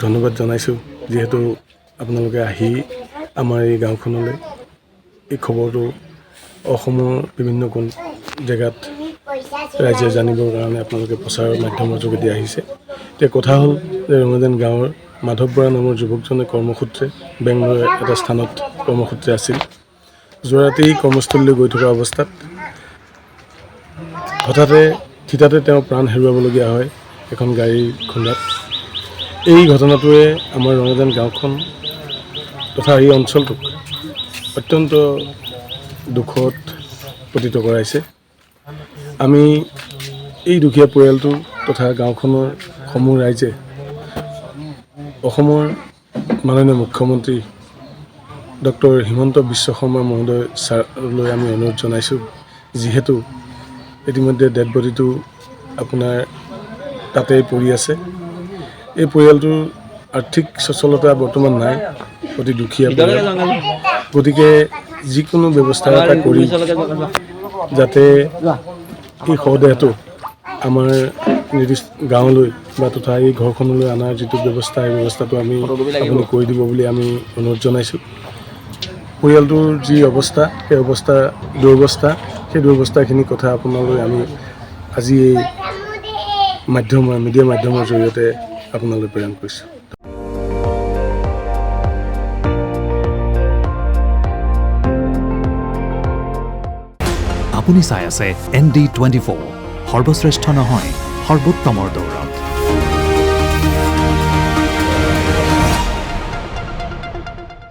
ধন্যবাদ জনাইছোঁ যিহেতু আপোনালোকে আহি আমাৰ এই গাঁওখনলৈ এই খবৰটো অসমৰ বিভিন্ন জেগাত ৰাইজে জানিবৰ কাৰণে আপোনালোকে প্ৰচাৰৰ মাধ্যমৰ যোগেদি আহিছে। এতিয়া কথা হ'ল যে ৰঙাজান গাঁৱৰ মাধৱ বৰা নামৰ যুৱকজনে কৰ্মসূত্ৰে বেংগলোৰৰ এটা স্থানত কৰ্মসূত্ৰে আছিল। যোৱা ৰাতি কৰ্মস্থলীলৈ গৈ থকা অৱস্থাত হঠাতে থিতাতে তেওঁ প্ৰাণ হেৰুৱাবলগীয়া হয় এখন গাড়ীৰ খুন্দাত। এই ঘটনাটোৱে আমাৰ ৰঙাজান গাঁওখন তথা এই অঞ্চলটোক অত্যন্ত দুখত পতিত কৰাইছে। আমি এই দুখীয়া পৰিয়ালটো তথা গাঁওখনৰ সমূহ ৰাইজে অসমৰ মাননীয় মুখ্যমন্ত্ৰী ডক্টৰ হিমন্ত বিশ্ব শৰ্মা মহোদয় ছাৰলৈ আমি অনুৰোধ জনাইছোঁ, যিহেতু ইতিমধ্যে ডেড বডিটো আপোনাৰ তাতেই পৰি আছে। এই পৰিয়ালটোৰ আৰ্থিক সচ্ছলতা বৰ্তমান নাই, অতি দুখীয়া পৰিয়াল। গতিকে যিকোনো ব্যৱস্থা এটা কৰি যাতে এই শৱদেহটো আমাৰ নিৰ্দিষ্ট গাঁৱলৈ বা তথা এই ঘৰখনলৈ অনাৰ যিটো ব্যৱস্থা, এই ব্যৱস্থাটো আপুনি কৰি দিব বুলি আমি অনুৰোধ জনাইছোঁ। পৰিয়ালটোৰ যি অৱস্থা, সেই দুৰৱস্থাখিনিৰ কথা আপোনালৈ আমি আজি এই মিডিয়া মাধ্যমৰ জৰিয়তে আপোনালৈ প্ৰেৰণ কৰিছোঁ। আপুনি চাই আছে ND24, সৰ্বশ্ৰেষ্ঠ নহয় সৰ্বোত্তমৰ দৌৰত।